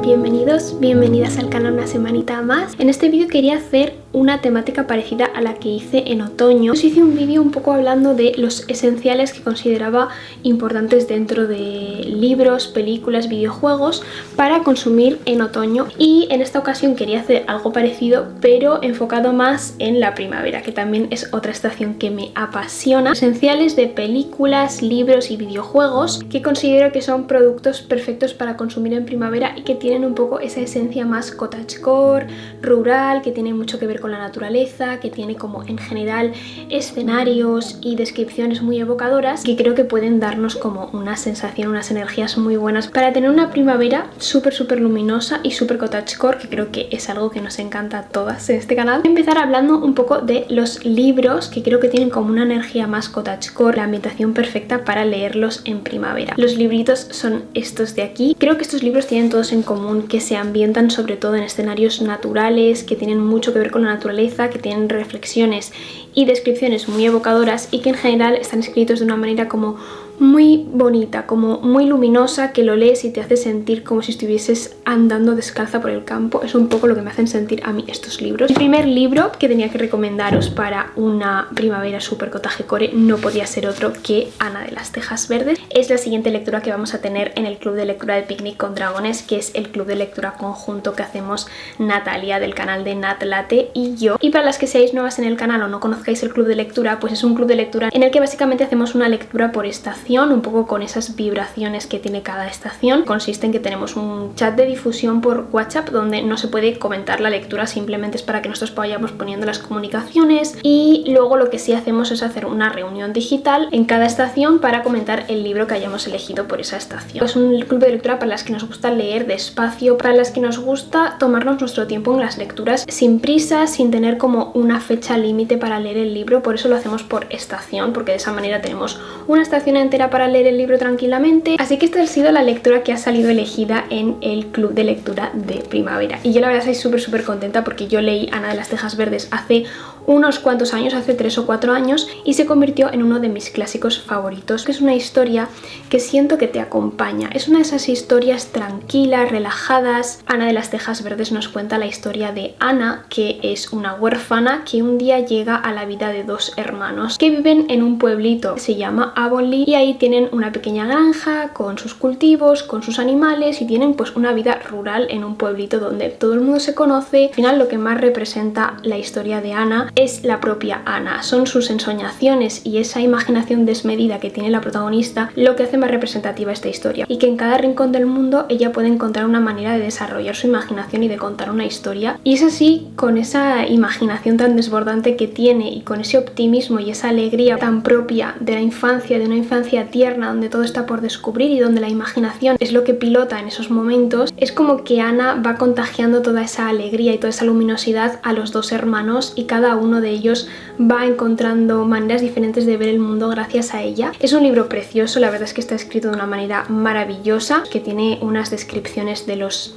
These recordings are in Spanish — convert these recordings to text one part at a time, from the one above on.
Bienvenidos, bienvenidas al canal una semanita más. En este vídeo quería hacer una temática parecida a la que hice en otoño. Os hice un vídeo un poco hablando de los esenciales que consideraba importantes dentro de libros, películas, videojuegos para consumir en otoño, y en esta ocasión quería hacer algo parecido pero enfocado más en la primavera, que también es otra estación que me apasiona. Esenciales de películas, libros y videojuegos que considero que son productos perfectos para consumir en primavera y que tienen un poco esa esencia más cottagecore, rural, que tiene mucho que ver con la naturaleza, que tiene como en general escenarios y descripciones muy evocadoras que creo que pueden darnos como una sensación, unas energías muy buenas para tener una primavera súper luminosa y súper cottagecore, que creo que es algo que nos encanta a todas en este canal. Voy a empezar hablando un poco de los libros que creo que tienen como una energía más cottagecore, la ambientación perfecta para leerlos en primavera. Los libritos son estos de aquí. Creo que estos libros tienen todos en común que se ambientan sobre todo en escenarios naturales, que tienen mucho que ver con la naturaleza, que tienen reflexiones y descripciones muy evocadoras y que en general están escritos de una manera como muy bonita, como muy luminosa, que lo lees y te hace sentir como si estuvieses andando descalza por el campo. Es un poco lo que me hacen sentir a mí estos libros. El primer libro que tenía que recomendaros para una primavera super cottagecore no podía ser otro que Ana de las Tejas Verdes. Es la siguiente lectura que vamos a tener en el club de lectura de Picnic con Dragones, que es el club de lectura conjunto que hacemos Natalia del canal de Nat Latte y yo. Y para las que seáis nuevas en el canal o no conozcáis el club de lectura, pues es un club de lectura en el que básicamente hacemos una lectura por estación, un poco con esas vibraciones que tiene cada estación. Consiste en que tenemos un chat de difusión por WhatsApp donde no se puede comentar la lectura, simplemente es para que nosotros vayamos poniendo las comunicaciones, y luego lo que sí hacemos es hacer una reunión digital en cada estación para comentar el libro que hayamos elegido por esa estación. Es un club de lectura para las que nos gusta leer despacio, para las que nos gusta tomarnos nuestro tiempo en las lecturas sin prisa, sin tener como una fecha límite para leer el libro. Por eso lo hacemos por estación, porque de esa manera tenemos una estación entera para leer el libro tranquilamente. Así que esta ha sido la lectura que ha salido elegida en el club de lectura de primavera, y yo la verdad estoy súper contenta porque yo leí Ana de las Tejas Verdes hace unos cuantos años, hace 3 o 4 años, y se convirtió en uno de mis clásicos favoritos. Es una historia que siento que te acompaña, es una de esas historias tranquilas, relajadas. Ana de las Tejas Verdes nos cuenta la historia de Ana, que es una huérfana que un día llega a la vida de dos hermanos que viven en un pueblito que se llama Avonlea, y ahí tienen una pequeña granja con sus cultivos, con sus animales, y tienen pues una vida rural en un pueblito donde todo el mundo se conoce. Al final lo que más representa la historia de Ana es la propia Ana, son sus ensoñaciones y esa imaginación desmedida que tiene la protagonista lo que hace más representativa esta historia, y que en cada rincón del mundo ella puede encontrar una manera de desarrollar su imaginación y de contar una historia, y es así, con esa imaginación tan desbordante que tiene y con ese optimismo y esa alegría tan propia de la infancia, de una infancia tierna donde todo está por descubrir y donde la imaginación es lo que pilota en esos momentos. Es como que Ana va contagiando toda esa alegría y toda esa luminosidad a los dos hermanos, y cada uno de ellos va encontrando maneras diferentes de ver el mundo gracias a ella. Es un libro precioso, la verdad es que está escrito de una manera maravillosa, que tiene unas descripciones de los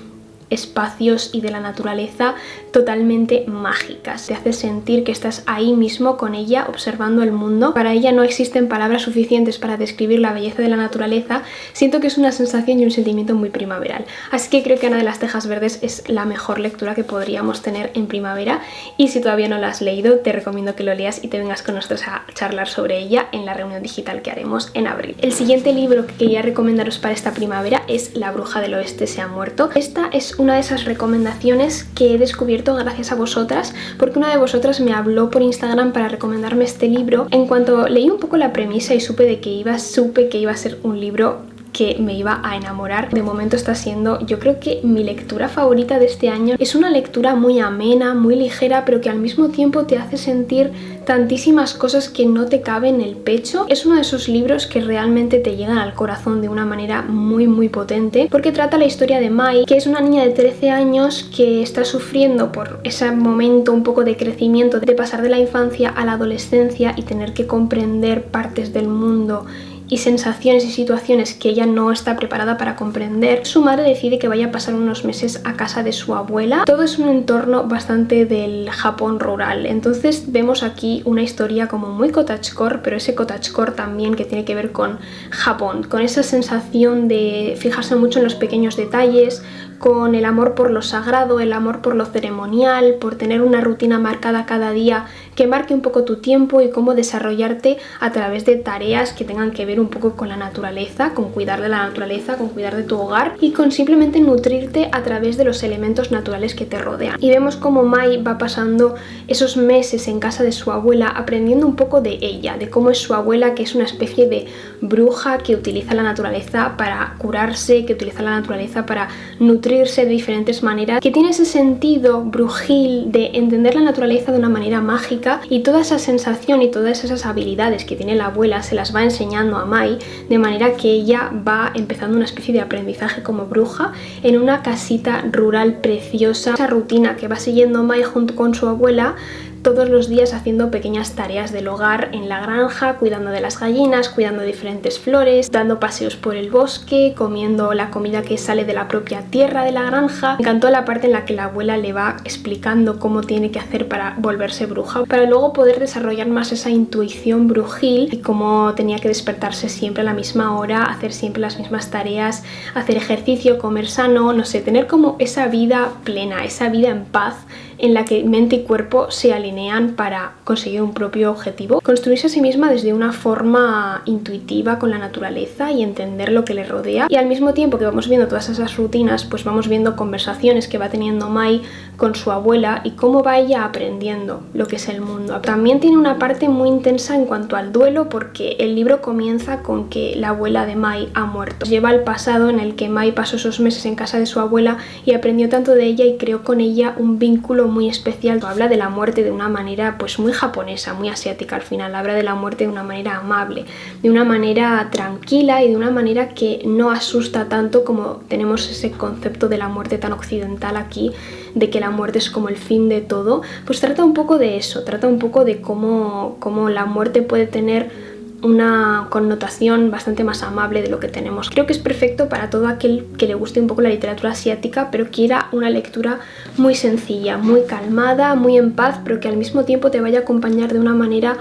espacios y de la naturaleza totalmente mágicas. Te hace sentir que estás ahí mismo con ella observando el mundo. Para ella no existen palabras suficientes para describir la belleza de la naturaleza. Siento que es una sensación y un sentimiento muy primaveral. Así que creo que Ana de las Tejas Verdes es la mejor lectura que podríamos tener en primavera, y si todavía no la has leído te recomiendo que lo leas y te vengas con nosotros a charlar sobre ella en la reunión digital que haremos en abril. El siguiente libro que quería recomendaros para esta primavera es La Bruja del Oeste se ha muerto. Esta es una de esas recomendaciones que he descubierto gracias a vosotras, porque una de vosotras me habló por Instagram para recomendarme este libro. En cuanto leí un poco la premisa y supe que iba a ser un libro que me iba a enamorar. De momento está siendo, yo creo que mi lectura favorita de este año. Es una lectura muy amena, muy ligera, pero que al mismo tiempo te hace sentir tantísimas cosas que no te caben en el pecho. Es uno de esos libros que realmente te llegan al corazón de una manera muy potente, porque trata la historia de Mai, que es una niña de 13 años que está sufriendo por ese momento un poco de crecimiento, de pasar de la infancia a la adolescencia y tener que comprender partes del mundo y sensaciones y situaciones que ella no está preparada para comprender. Su madre decide que vaya a pasar unos meses a casa de su abuela. Todo es un entorno bastante del Japón rural, entonces vemos aquí una historia como muy cottagecore, pero ese cottagecore también que tiene que ver con Japón, con esa sensación de fijarse mucho en los pequeños detalles, con el amor por lo sagrado, el amor por lo ceremonial, por tener una rutina marcada cada día que marque un poco tu tiempo y cómo desarrollarte a través de tareas que tengan que ver un poco con la naturaleza, con cuidar de la naturaleza, con cuidar de tu hogar y con simplemente nutrirte a través de los elementos naturales que te rodean. Y vemos cómo Mai va pasando esos meses en casa de su abuela aprendiendo un poco de ella, de cómo es su abuela, que es una especie de bruja que utiliza la naturaleza para curarse, que utiliza la naturaleza para nutrirse de diferentes maneras, que tiene ese sentido brujil de entender la naturaleza de una manera mágica, y toda esa sensación y todas esas habilidades que tiene la abuela se las va enseñando a Mai, de manera que ella va empezando una especie de aprendizaje como bruja en una casita rural preciosa. Esa rutina que va siguiendo Mai junto con su abuela todos los días, haciendo pequeñas tareas del hogar en la granja, cuidando de las gallinas, cuidando de diferentes flores, dando paseos por el bosque, comiendo la comida que sale de la propia tierra de la granja. Me encantó la parte en la que la abuela le va explicando cómo tiene que hacer para volverse bruja, para luego poder desarrollar más esa intuición brujil y cómo tenía que despertarse siempre a la misma hora, hacer siempre las mismas tareas, hacer ejercicio, comer sano, no sé, tener como esa vida plena, esa vida en paz en la que mente y cuerpo se alinean para conseguir un propio objetivo. Construirse a sí misma desde una forma intuitiva con la naturaleza y entender lo que le rodea, y al mismo tiempo que vamos viendo todas esas rutinas, pues vamos viendo conversaciones que va teniendo Mai con su abuela y cómo va ella aprendiendo lo que es el mundo. También tiene una parte muy intensa en cuanto al duelo, porque el libro comienza con que la abuela de Mai ha muerto. Lleva al pasado en el que Mai pasó esos meses en casa de su abuela y aprendió tanto de ella y creó con ella un vínculo muy especial. Habla de la muerte de una manera pues muy japonesa, muy asiática al final. Habla de la muerte de una manera amable, de una manera tranquila y de una manera que no asusta tanto como tenemos ese concepto de la muerte tan occidental aquí, de que la muerte es como el fin de todo. Pues trata un poco de eso, trata un poco de cómo la muerte puede tener una connotación bastante más amable de lo que tenemos. Creo que es perfecto para todo aquel que le guste un poco la literatura asiática, pero quiera una lectura muy sencilla, muy calmada, muy en paz, pero que al mismo tiempo te vaya a acompañar de una manera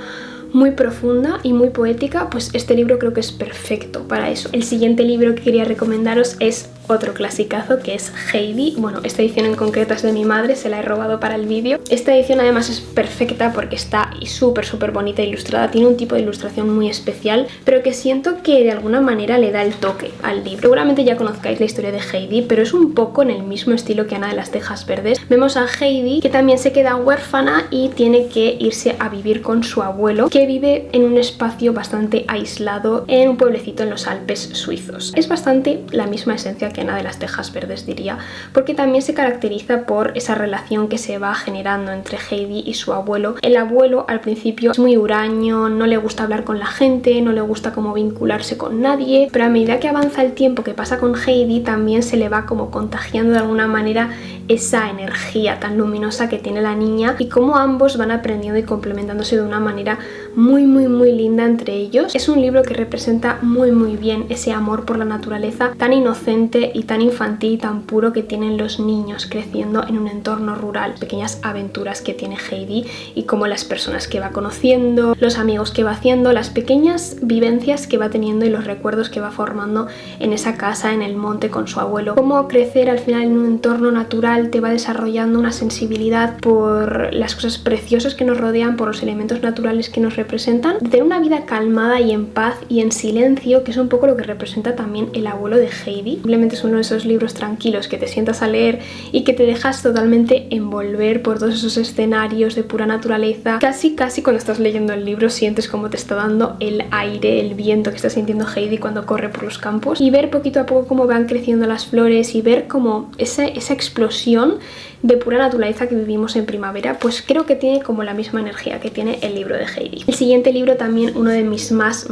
muy profunda y muy poética. Pues este libro creo que es perfecto para eso. El siguiente libro que quería recomendaros es otro clasicazo, que es Heidi. Bueno, esta edición en concreto es de mi madre, se la he robado para el vídeo. Esta edición además es perfecta porque está súper bonita ilustrada, tiene un tipo de ilustración muy especial, pero que siento que de alguna manera le da el toque al libro. Seguramente ya conozcáis la historia de Heidi, pero es un poco en el mismo estilo que Ana de las Tejas Verdes. Vemos a Heidi, que también se queda huérfana y tiene que irse a vivir con su abuelo, que vive en un espacio bastante aislado en un pueblecito en los Alpes suizos. Es bastante la misma esencia que Ana de las Tejas Verdes, diría, porque también se caracteriza por esa relación que se va generando entre Heidi y su abuelo. El abuelo al principio es muy huraño, no le gusta hablar con la gente, no le gusta como vincularse con nadie, pero a medida que avanza el tiempo que pasa con Heidi, también se le va como contagiando de alguna manera esa energía tan luminosa que tiene la niña, y cómo ambos van aprendiendo y complementándose de una manera muy linda entre ellos. Es un libro que representa muy bien ese amor por la naturaleza tan inocente y tan infantil y tan puro que tienen los niños creciendo en un entorno rural. Pequeñas aventuras que tiene Heidi y cómo las personas que va conociendo, los amigos que va haciendo, las pequeñas vivencias que va teniendo y los recuerdos que va formando en esa casa en el monte con su abuelo. Cómo crecer al final en un entorno natural te va desarrollando una sensibilidad por las cosas preciosas que nos rodean, por los elementos naturales que nos representan, de tener una vida calmada y en paz y en silencio, que es un poco lo que representa también el abuelo de Heidi. Simplemente es uno de esos libros tranquilos que te sientas a leer y que te dejas totalmente envolver por todos esos escenarios de pura naturaleza. Casi cuando estás leyendo el libro sientes como te está dando el aire, el viento que está sintiendo Heidi cuando corre por los campos, y ver poquito a poco cómo van creciendo las flores y ver como esa explosión de pura naturaleza que vivimos en primavera, pues creo que tiene como la misma energía que tiene el libro de Heidi. El siguiente libro, también uno de mis más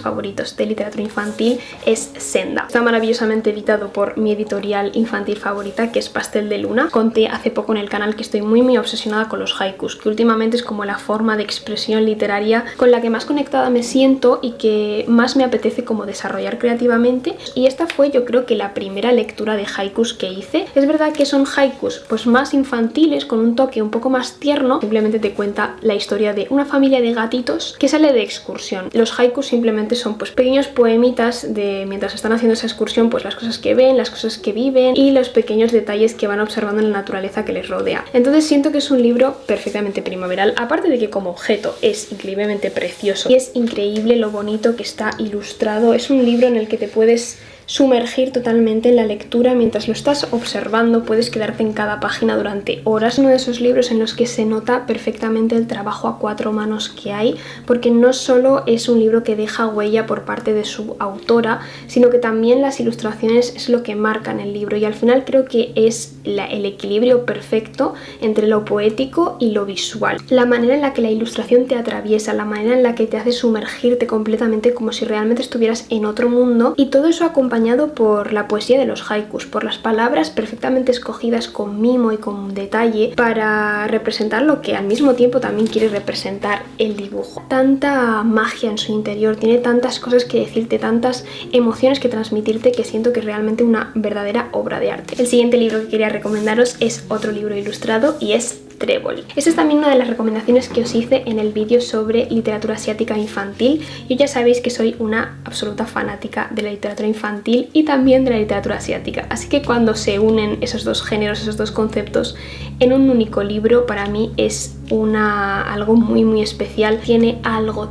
favoritos de literatura infantil, es Senda. Está maravillosamente editado por mi editorial infantil favorita, que es Pastel de Luna. Conté hace poco en el canal que estoy muy obsesionada con los haikus, que últimamente es como la forma de expresión literaria con la que más conectada me siento y que más me apetece como desarrollar creativamente, y esta fue, yo creo que la primera lectura de haikus que hice. Es verdad que son haikus pues más infantiles, con un toque un poco más tierno, simplemente te cuenta la historia de una familia de gatitos que sale de excursión. Los haikus simplemente son pues pequeños poemitas de mientras están haciendo esa excursión, pues las cosas que ven, las cosas que viven y los pequeños detalles que van observando en la naturaleza que les rodea. Entonces siento que es un libro perfectamente primaveral, aparte de que como objeto es increíblemente precioso y es increíble lo bonito que está ilustrado. Es un libro en el que te puedes sumergir totalmente en la lectura mientras lo estás observando, puedes quedarte en cada página durante horas. Uno de esos libros en los que se nota perfectamente el trabajo a cuatro manos que hay, porque no solo es un libro que deja huella por parte de su autora, sino que también las ilustraciones es lo que marcan el libro, y al final creo que es el equilibrio perfecto entre lo poético y lo visual. La manera en la que la ilustración te atraviesa, la manera en la que te hace sumergirte completamente como si realmente estuvieras en otro mundo, y todo eso acompañado por la poesía de los haikus, por las palabras perfectamente escogidas con mimo y con detalle para representar lo que al mismo tiempo también quiere representar el dibujo. Tanta magia en su interior, tiene tantas cosas que decirte, tantas emociones que transmitirte, que siento que es realmente una verdadera obra de arte. El siguiente libro que quería recomendaros es otro libro ilustrado y es Trébol. Esta es también una de las recomendaciones que os hice en el vídeo sobre literatura asiática infantil. Yo ya sabéis que soy una absoluta fanática de la literatura infantil y también de la literatura asiática, así que cuando se unen esos dos géneros, esos dos conceptos en un único libro, para mí es algo muy especial. Tiene algo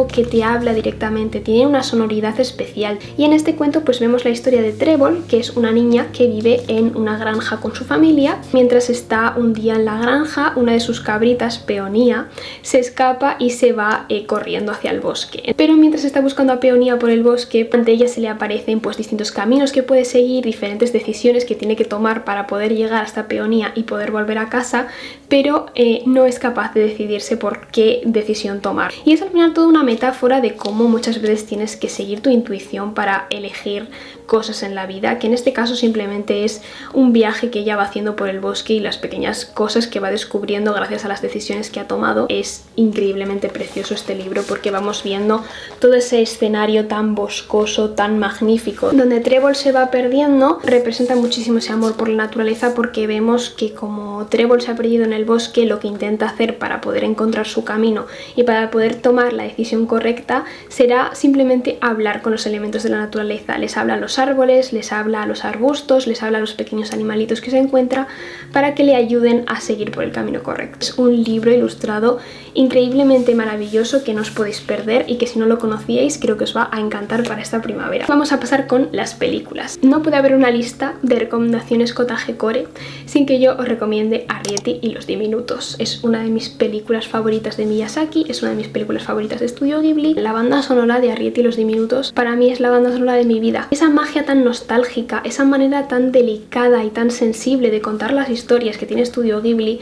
que te habla directamente, tiene una sonoridad especial, y en este cuento pues vemos la historia de Trébol, que es una niña que vive en una granja con su familia. Mientras está un día en la granja, una de sus cabritas, Peonía, se escapa y se va corriendo hacia el bosque, pero mientras está buscando a Peonía por el bosque, ante ella se le aparecen pues distintos caminos que puede seguir, diferentes decisiones que tiene que tomar para poder llegar hasta Peonía y poder volver a casa, pero no es capaz de decidirse por qué decisión tomar. Y es al final toda una metáfora de cómo muchas veces tienes que seguir tu intuición para elegir cosas en la vida, que en este caso simplemente es un viaje que ella va haciendo por el bosque y las pequeñas cosas que va descubriendo gracias a las decisiones que ha tomado. Es increíblemente precioso este libro porque vamos viendo todo ese escenario tan boscoso, tan magnífico, donde Trébol se va perdiendo. Representa muchísimo ese amor por la naturaleza, porque vemos que como Trébol se ha perdido en el bosque, lo que intenta hacer para poder encontrar su camino y para poder tomar la decisión correcta será simplemente hablar con los elementos de la naturaleza. Les habla a los árboles, les habla a los arbustos, les habla a los pequeños animalitos que se encuentra para que le ayuden a seguir por el camino correcto. Es un libro ilustrado increíblemente maravilloso que no os podéis perder y que si no lo conocíais creo que os va a encantar para esta primavera. Vamos a pasar con las películas. No puede haber una lista de recomendaciones Kottage Core sin que yo os recomiende Arrietty y los diminutos. Es una de mis películas favoritas de Miyazaki, es una de mis películas favoritas de Estudio Ghibli. La banda sonora de Arrietty y los diminutos para mí es la banda sonora de mi vida. Esa magia tan nostálgica, esa manera tan delicada y tan sensible de contar las historias que tiene Estudio Ghibli,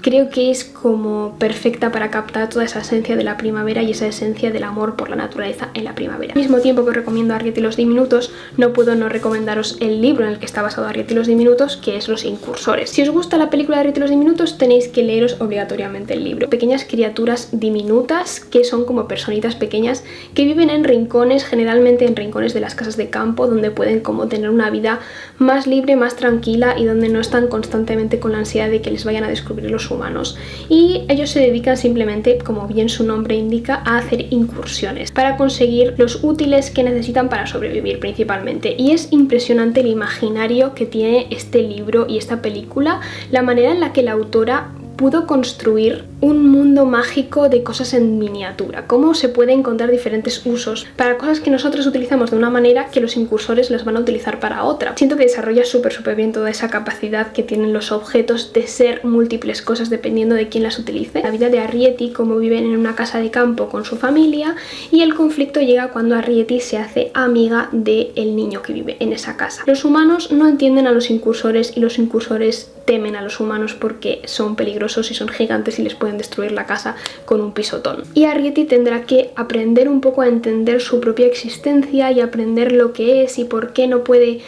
creo que es como perfecta para captar toda esa esencia de la primavera y esa esencia del amor por la naturaleza en la primavera. Al mismo tiempo que os recomiendo Arrietty y los diminutos, no puedo no recomendaros el libro en el que está basado Arrietty y los diminutos, que es Los incursores. Si os gusta la película de Arrietty y los diminutos, tenéis que leeros obligatoriamente el libro. Pequeñas criaturas diminutas que son como personitas pequeñas que viven en rincones, generalmente en rincones de las casas de campo, donde pueden como tener una vida más libre, más tranquila y donde no están constantemente con la ansiedad de que les vayan a descubrir los humanos, y ellos se dedican simplemente, como bien su nombre indica, a hacer incursiones para conseguir los útiles que necesitan para sobrevivir principalmente. Y es impresionante el imaginario que tiene este libro y esta película, la manera en la que la autora pudo construir un mundo mágico de cosas en miniatura, cómo se puede encontrar diferentes usos para cosas que nosotros utilizamos de una manera que los incursores las van a utilizar para otra. Siento que desarrolla súper bien toda esa capacidad que tienen los objetos de ser múltiples cosas dependiendo de quién las utilice. La vida de Arrietty, como viven en una casa de campo con su familia, y el conflicto llega cuando Arrietty se hace amiga del niño que vive en esa casa. Los humanos no entienden a los incursores y los incursores temen a los humanos porque son peligrosos y son gigantes y les pueden destruir la casa con un pisotón. Y Arrietty tendrá que aprender un poco a entender su propia existencia y aprender lo que es y por qué no puede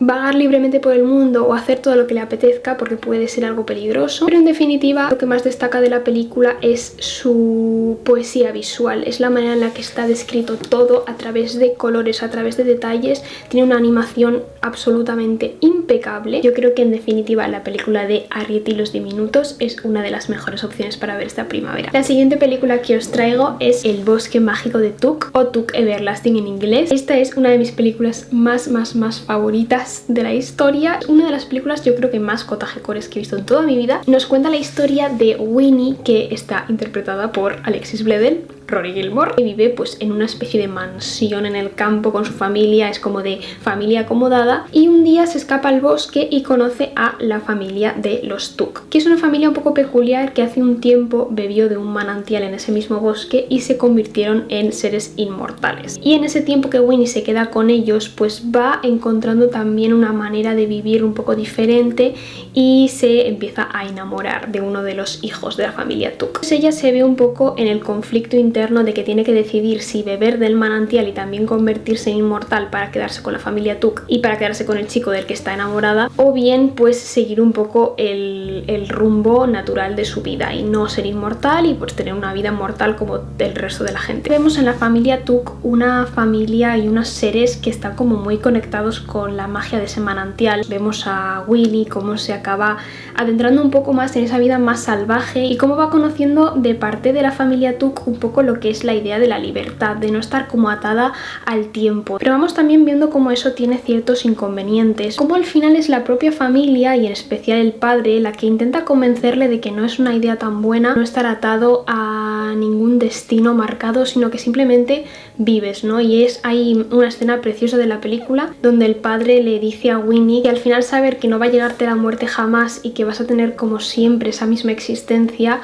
vagar libremente por el mundo o hacer todo lo que le apetezca porque puede ser algo peligroso. Pero en definitiva lo que más destaca de la película es su poesía visual, es la manera en la que está descrito todo a través de colores, a través de detalles. Tiene una animación absolutamente impecable. Yo creo que en definitiva la película de Harriet y los diminutos es una de las mejores opciones para ver esta primavera. La siguiente película que os traigo es El bosque mágico de Tuk, o Tuk Everlasting en inglés. Esta es una de mis películas más favoritas de la historia. Una de las películas yo creo que más cotajecores que he visto en toda mi vida. Nos cuenta la historia de Winnie, que está interpretada por Alexis Bledel, Rory Gilmore, que vive pues en una especie de mansión en el campo con su familia, es como de familia acomodada, y un día se escapa al bosque y conoce a la familia de los Tuk, que es una familia un poco peculiar que hace un tiempo bebió de un manantial en ese mismo bosque y se convirtieron en seres inmortales. Y en ese tiempo que Winnie se queda con ellos, pues va encontrando también una manera de vivir un poco diferente y se empieza a enamorar de uno de los hijos de la familia Tuk. Pues ella se ve un poco en el conflicto interno de que tiene que decidir si beber del manantial y también convertirse en inmortal para quedarse con la familia Tuk y para quedarse con el chico del que está enamorada, o bien pues seguir un poco el rumbo natural de su vida y no ser inmortal y pues tener una vida mortal como el resto de la gente. Vemos en la familia Tuk una familia y unos seres que están como muy conectados con la magia de ese manantial. Vemos a Willy cómo se acaba adentrando un poco más en esa vida más salvaje y cómo va conociendo de parte de la familia Tuk un poco lo que es la idea de la libertad, de no estar como atada al tiempo. Pero vamos también viendo cómo eso tiene ciertos inconvenientes, cómo al final es la propia familia y en especial el padre la que intenta convencerle de que no es una idea tan buena no estar atado a ningún destino marcado, sino que simplemente vives, ¿no? Y hay una escena preciosa de la película donde el padre le dice a Winnie que al final saber que no va a llegarte la muerte jamás y que vas a tener como siempre esa misma existencia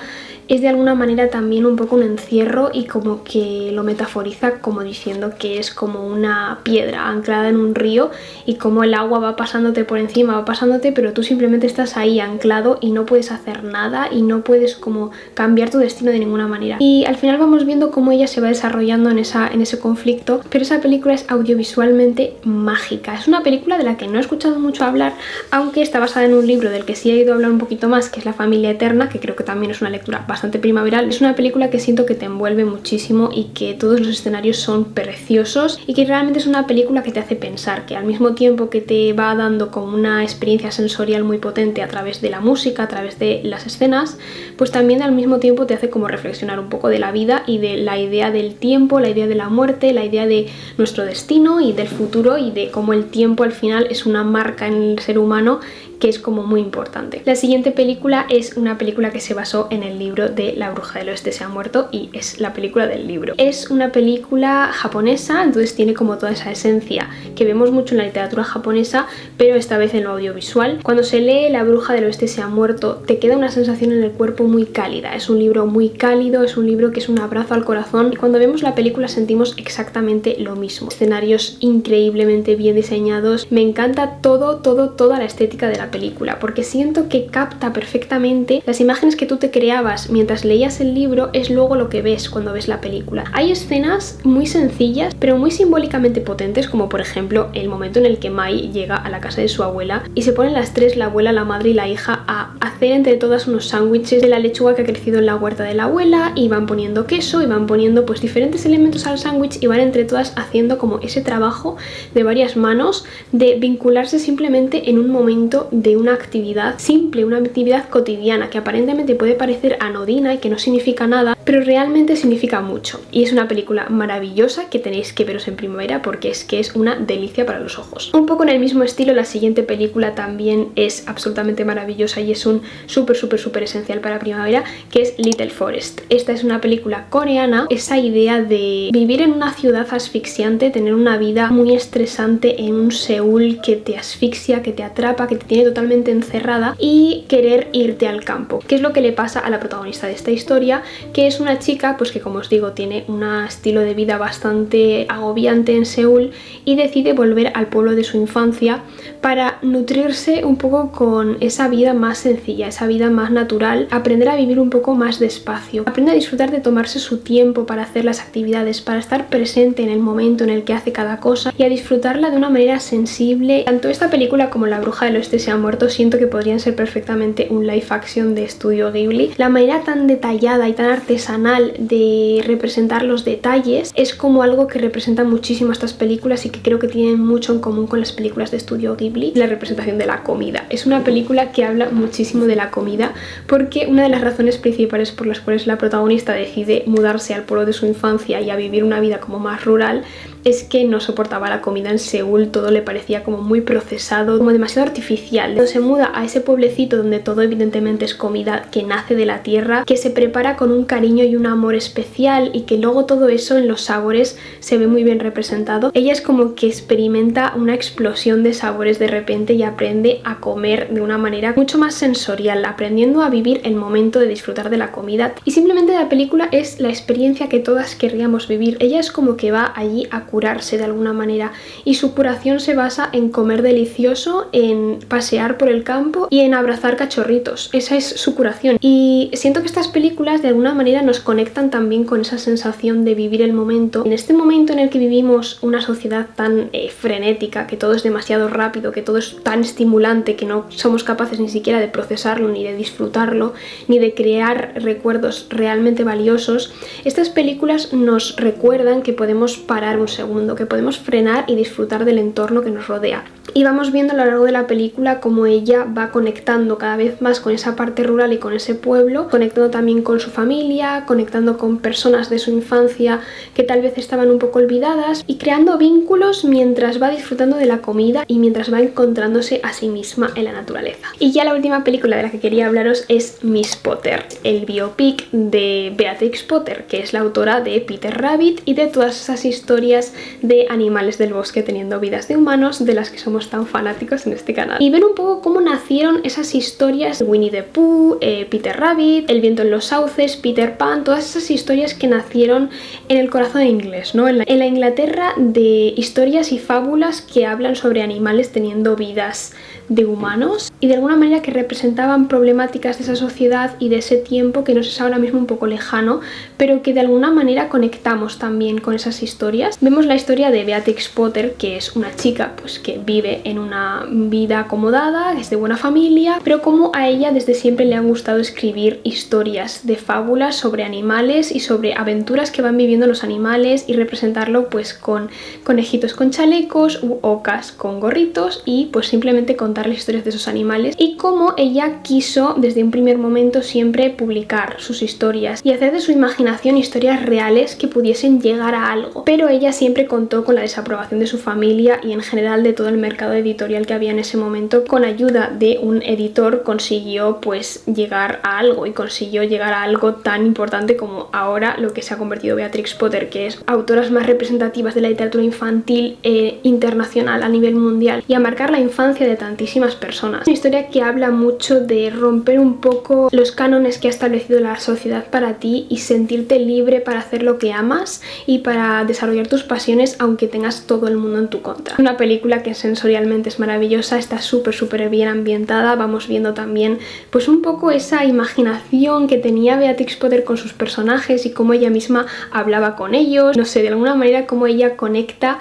es de alguna manera también un poco un encierro, y como que lo metaforiza como diciendo que es como una piedra anclada en un río y como el agua va pasándote por encima, va pasándote, pero tú simplemente estás ahí anclado y no puedes hacer nada y no puedes como cambiar tu destino de ninguna manera. Y al final vamos viendo cómo ella se va desarrollando en ese conflicto, pero esa película es audiovisualmente mágica. Es una película de la que no he escuchado mucho hablar, aunque está basada en un libro del que sí he ido a hablar un poquito más, que es La familia eterna, que creo que también es una lectura bastante primaveral. Es una película que siento que te envuelve muchísimo y que todos los escenarios son preciosos y que realmente es una película que te hace pensar, que al mismo tiempo que te va dando como una experiencia sensorial muy potente a través de la música, a través de las escenas, pues también al mismo tiempo te hace como reflexionar un poco de la vida y de la idea del tiempo, la idea de la muerte, la idea de nuestro destino y del futuro, y de cómo el tiempo al final es una marca en el ser humano que es como muy importante. La siguiente película es una película que se basó en el libro de La bruja del oeste se ha muerto, y es la película del libro. Es una película japonesa, entonces tiene como toda esa esencia que vemos mucho en la literatura japonesa, pero esta vez en lo audiovisual. Cuando se lee La bruja del oeste se ha muerto, te queda una sensación en el cuerpo muy cálida. Es un libro muy cálido, es un libro que es un abrazo al corazón, y cuando vemos la película sentimos exactamente lo mismo. Escenarios increíblemente bien diseñados. Me encanta toda la estética de la película, porque siento que capta perfectamente las imágenes que tú te creabas mientras leías el libro, es luego lo que ves cuando ves la película. Hay escenas muy sencillas pero muy simbólicamente potentes, como por ejemplo el momento en el que Mai llega a la casa de su abuela y se ponen las tres, la abuela, la madre y la hija, a hacer entre todas unos sándwiches de la lechuga que ha crecido en la huerta de la abuela, y van poniendo queso y van poniendo pues diferentes elementos al sándwich y van entre todas haciendo como ese trabajo de varias manos de vincularse simplemente en un momento de una actividad simple, una actividad cotidiana que aparentemente puede parecer anodina y que no significa nada, pero realmente significa mucho. Y es una película maravillosa que tenéis que veros en primavera porque es que es una delicia para los ojos. Un poco en el mismo estilo, la siguiente película también es absolutamente maravillosa y es un súper esencial para primavera, que es Little Forest. Esta es una película coreana, esa idea de vivir en una ciudad asfixiante, tener una vida muy estresante en un Seúl que te asfixia, que te atrapa, que te tiene totalmente encerrada, y querer irte al campo. ¿Qué es lo que le pasa a la protagonista de esta historia? Que es una chica pues que, como os digo, tiene un estilo de vida bastante agobiante en Seúl y decide volver al pueblo de su infancia para nutrirse un poco con esa vida más sencilla, esa vida más natural, aprender a vivir un poco más despacio, aprende a disfrutar de tomarse su tiempo para hacer las actividades, para estar presente en el momento en el que hace cada cosa y a disfrutarla de una manera sensible. Tanto esta película como La bruja del oeste se ha muerto siento que podrían ser perfectamente un live action de Estudio Ghibli. La manera tan detallada y tan artesanal de representar los detalles es como algo que representa muchísimo a estas películas y que creo que tienen mucho en común con las películas de Estudio Ghibli. La representación de la comida. Es una película que habla muchísimo de la comida porque una de las razones principales por las cuales la protagonista decide mudarse al pueblo de su infancia y a vivir una vida como más rural es que no soportaba la comida en Seúl, todo le parecía como muy procesado, como demasiado artificial. Cuando se muda a ese pueblecito donde todo evidentemente es comida que nace de la tierra, que se prepara con un cariño y un amor especial y que luego todo eso en los sabores se ve muy bien representado, ella es como que experimenta una explosión de sabores de repente y aprende a comer de una manera mucho más sensorial, aprendiendo a vivir el momento de disfrutar de la comida. Y simplemente la película es la experiencia que todas querríamos vivir. Ella es como que va allí a curarse de alguna manera y su curación se basa en comer delicioso, en pasear por el campo y en abrazar cachorritos. Esa es su curación y siento que estas películas de alguna manera nos conectan también con esa sensación de vivir el momento. En este momento en el que vivimos una sociedad tan frenética, que todo es demasiado rápido, que todo es tan estimulante que no somos capaces ni siquiera de procesarlo, ni de disfrutarlo, ni de crear recuerdos realmente valiosos, estas películas nos recuerdan que podemos parar un segundo, que podemos frenar y disfrutar del entorno que nos rodea. Y vamos viendo a lo largo de la película cómo ella va conectando cada vez más con esa parte rural y con ese pueblo, conectando también con su familia, conectando con personas de su infancia que tal vez estaban un poco olvidadas y creando vínculos mientras va disfrutando de la comida y mientras va encontrándose a sí misma en la naturaleza. Y ya la última película de la que quería hablaros es Miss Potter, el biopic de Beatrix Potter, que es la autora de Peter Rabbit y de todas esas historias de animales del bosque teniendo vidas de humanos de las que somos tan fanáticos en este canal. Y ver un poco cómo nacieron esas historias, Winnie the Pooh, Peter Rabbit, El viento en los sauces, Peter Pan, todas esas historias que nacieron en el corazón inglés, ¿no? En la Inglaterra de historias y fábulas que hablan sobre animales teniendo vidas de humanos y de alguna manera que representaban problemáticas de esa sociedad y de ese tiempo que nos es ahora mismo un poco lejano, pero que de alguna manera conectamos también con esas historias. Vemos la historia de Beatrix Potter, que es una chica pues que vive en una vida acomodada, es de buena familia, pero como a ella desde siempre le han gustado escribir historias de fábulas sobre animales y sobre aventuras que van viviendo los animales y representarlo pues con conejitos con chalecos u ocas con gorritos y pues simplemente contar las historias de esos animales y cómo ella quiso desde un primer momento siempre publicar sus historias y hacer de su imaginación historias reales que pudiesen llegar a algo, pero ella siempre contó con la desaprobación de su familia y en general de todo el mercado editorial que había en ese momento. Con ayuda de un editor consiguió pues llegar a algo y consiguió llegar a algo tan importante como ahora lo que se ha convertido Beatrix Potter, que es autoras más representativas de la literatura infantil internacional a nivel mundial y a marcar la infancia de tantísimas personas. Una historia que habla mucho de romper un poco los cánones que ha establecido la sociedad para ti y sentirte libre para hacer lo que amas y para desarrollar tus pasiones aunque tengas todo el mundo en tu contra. Una película que sensorialmente es maravillosa, está súper bien ambientada, vamos viendo también pues un poco esa imaginación que tenía Beatrix Potter con sus personajes y cómo ella misma hablaba con ellos, no sé, de alguna manera cómo ella conecta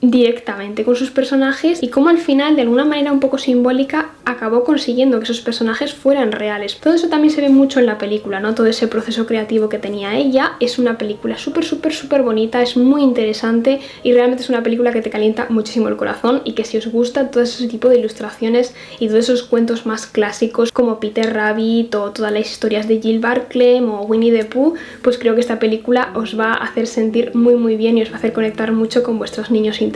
directamente con sus personajes y cómo al final de alguna manera un poco simbólica acabó consiguiendo que esos personajes fueran reales. Todo eso también se ve mucho en la película, ¿no? Todo ese proceso creativo que tenía ella. Es una película súper bonita, es muy interesante y realmente es una película que te calienta muchísimo el corazón y que si os gusta todo ese tipo de ilustraciones y todos esos cuentos más clásicos como Peter Rabbit o todas las historias de Jill Barclay o Winnie the Pooh, pues creo que esta película os va a hacer sentir muy bien y os va a hacer conectar mucho con vuestros niños interiores.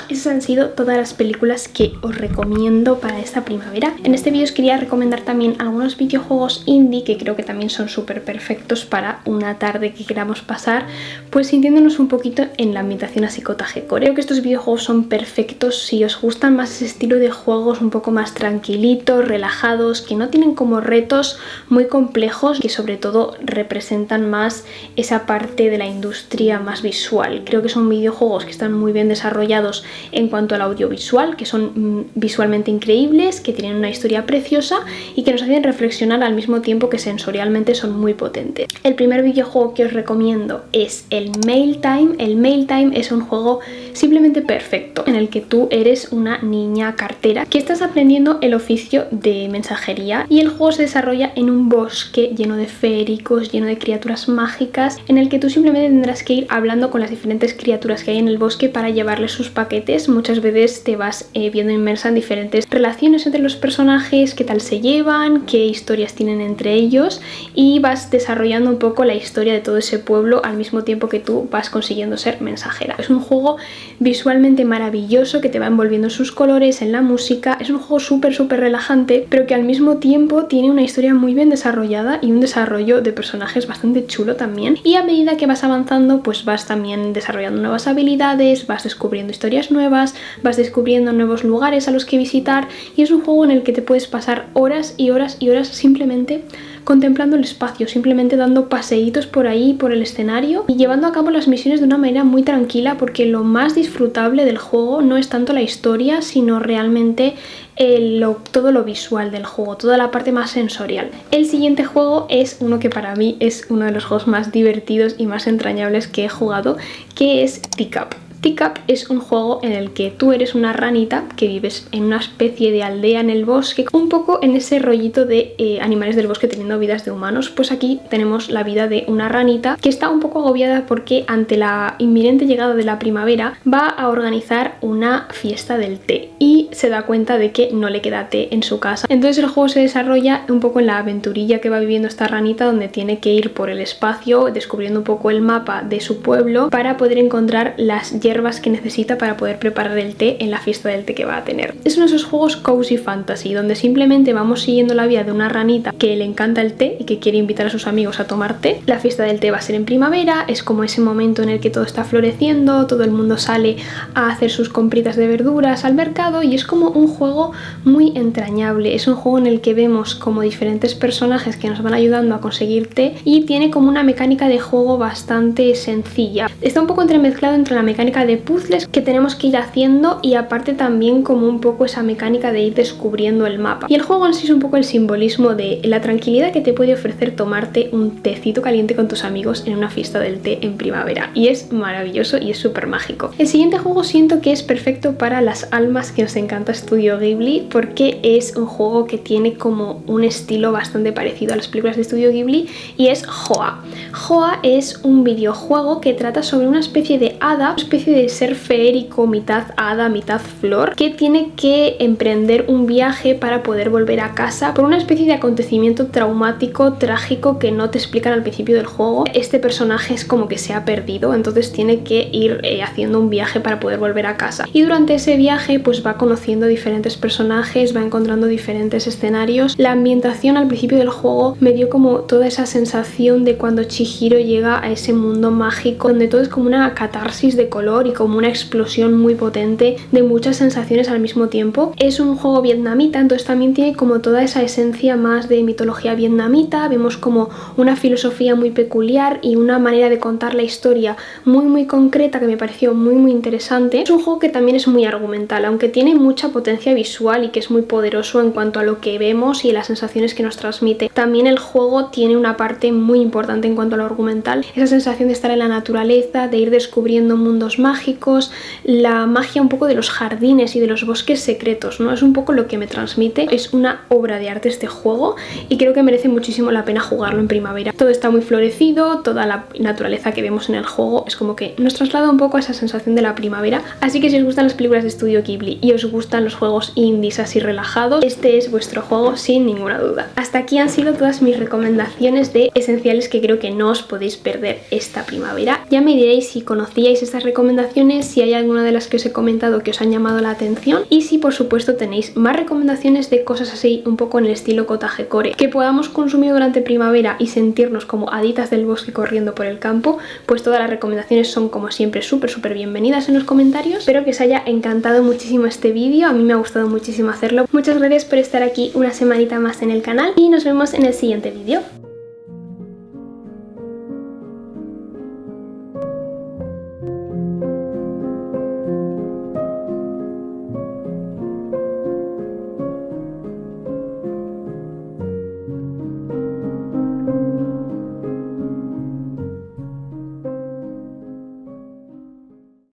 Esas han sido todas las películas que os recomiendo para esta primavera. En este vídeo os quería recomendar también algunos videojuegos indie que creo que también son súper perfectos para una tarde que queramos pasar pues sintiéndonos un poquito en la ambientación así cotagecore. Creo que estos videojuegos son perfectos si os gustan más ese estilo de juegos un poco más tranquilitos, relajados, que no tienen como retos muy complejos, que sobre todo representan más esa parte de la industria más visual. Creo que son videojuegos que están muy bien desarrollados desarrollados en cuanto al audiovisual, que son visualmente increíbles, que tienen una historia preciosa y que nos hacen reflexionar al mismo tiempo que sensorialmente son muy potentes. El primer videojuego que os recomiendo es el Mail Time. El Mail Time es un juego simplemente perfecto, en el que tú eres una niña cartera que estás aprendiendo el oficio de mensajería, y el juego se desarrolla en un bosque lleno de féricos, lleno de criaturas mágicas, en el que tú simplemente tendrás que ir hablando con las diferentes criaturas que hay en el bosque para llevarles sus paquetes. Muchas veces te vas viendo inmersa en diferentes relaciones entre los personajes, qué tal se llevan, qué historias tienen entre ellos, y vas desarrollando un poco la historia de todo ese pueblo al mismo tiempo que tú vas consiguiendo ser mensajera. Es un juego visualmente maravilloso que te va envolviendo en sus colores, en la música. Es un juego súper relajante, pero que al mismo tiempo tiene una historia muy bien desarrollada y un desarrollo de personajes bastante chulo también. Y a medida que vas avanzando, pues vas también desarrollando nuevas habilidades, vas descubriendo historias nuevas, vas descubriendo nuevos lugares a los que visitar, y es un juego en el que te puedes pasar horas y horas y horas simplemente contemplando el espacio, simplemente dando paseitos por ahí, por el escenario, y llevando a cabo las misiones de una manera muy tranquila, porque lo más disfrutable del juego no es tanto la historia, sino realmente todo lo visual del juego, toda la parte más sensorial. El siguiente juego es uno que para mí es uno de los juegos más divertidos y más entrañables que he jugado, que es Teacup. Teacup es un juego en el que tú eres una ranita que vives en una especie de aldea en el bosque, un poco en ese rollito de animales del bosque teniendo vidas de humanos. Pues aquí tenemos la vida de una ranita que está un poco agobiada porque ante la inminente llegada de la primavera va a organizar una fiesta del té y se da cuenta de que no le queda té en su casa. Entonces el juego se desarrolla un poco en la aventurilla que va viviendo esta ranita, donde tiene que ir por el espacio descubriendo un poco el mapa de su pueblo para poder encontrar las hierbas que necesita para poder preparar el té en la fiesta del té que va a tener. Es uno de esos juegos cozy fantasy donde simplemente vamos siguiendo la vida de una ranita que le encanta el té y que quiere invitar a sus amigos a tomar té. La fiesta del té va a ser en primavera, es como ese momento en el que todo está floreciendo, todo el mundo sale a hacer sus compritas de verduras al mercado, y es como un juego muy entrañable. Es un juego en el que vemos como diferentes personajes que nos van ayudando a conseguir té, y tiene como una mecánica de juego bastante sencilla. Está un poco entremezclado entre la mecánica de puzzles que tenemos que ir haciendo y aparte también como un poco esa mecánica de ir descubriendo el mapa. Y el juego en sí es un poco el simbolismo de la tranquilidad que te puede ofrecer tomarte un tecito caliente con tus amigos en una fiesta del té en primavera, y es maravilloso y es súper mágico. El siguiente juego siento que es perfecto para las almas que nos encanta Estudio Ghibli, porque es un juego que tiene como un estilo bastante parecido a las películas de Estudio Ghibli, y es Hoa. Hoa es un videojuego que trata sobre una especie de hada, una especie de ser feérico, mitad hada, mitad flor, que tiene que emprender un viaje para poder volver a casa por una especie de acontecimiento traumático, trágico, que no te explican al principio del juego. Este personaje es como que se ha perdido, entonces tiene que ir haciendo un viaje para poder volver a casa, y durante ese viaje pues va conociendo diferentes personajes, va encontrando diferentes escenarios. La ambientación al principio del juego me dio como toda esa sensación de cuando Chihiro llega a ese mundo mágico, donde todo es como una catarsis de color y como una explosión muy potente de muchas sensaciones al mismo tiempo. Es un juego vietnamita, entonces también tiene como toda esa esencia más de mitología vietnamita. Vemos como una filosofía muy peculiar y una manera de contar la historia muy concreta que me pareció muy interesante. Es un juego que también es muy argumental, aunque tiene mucha potencia visual y que es muy poderoso en cuanto a lo que vemos y las sensaciones que nos transmite. También el juego tiene una parte muy importante en cuanto a lo argumental, esa sensación de estar en la naturaleza, de ir descubriendo mundos mágicos, la magia un poco de los jardines y de los bosques secretos, ¿no? Es un poco lo que me transmite. Es una obra de arte este juego y creo que merece muchísimo la pena jugarlo en primavera. Todo está muy florecido, toda la naturaleza que vemos en el juego es como que nos traslada un poco a esa sensación de la primavera, así que si os gustan las películas de Estudio Ghibli y os gustan los juegos indies así relajados, este es vuestro juego sin ninguna duda. Hasta aquí han sido todas mis recomendaciones de esenciales que creo que no os podéis perder esta primavera. Ya me diréis si conocíais estas recomendaciones, si hay alguna de las que os he comentado que os han llamado la atención, y si por supuesto tenéis más recomendaciones de cosas así un poco en el estilo cottage core que podamos consumir durante primavera y sentirnos como haditas del bosque corriendo por el campo, pues todas las recomendaciones son como siempre súper bienvenidas en los comentarios. Espero que os haya encantado muchísimo este vídeo, a mí me ha gustado muchísimo hacerlo. Muchas gracias por estar aquí una semanita más en el canal y nos vemos en el siguiente vídeo.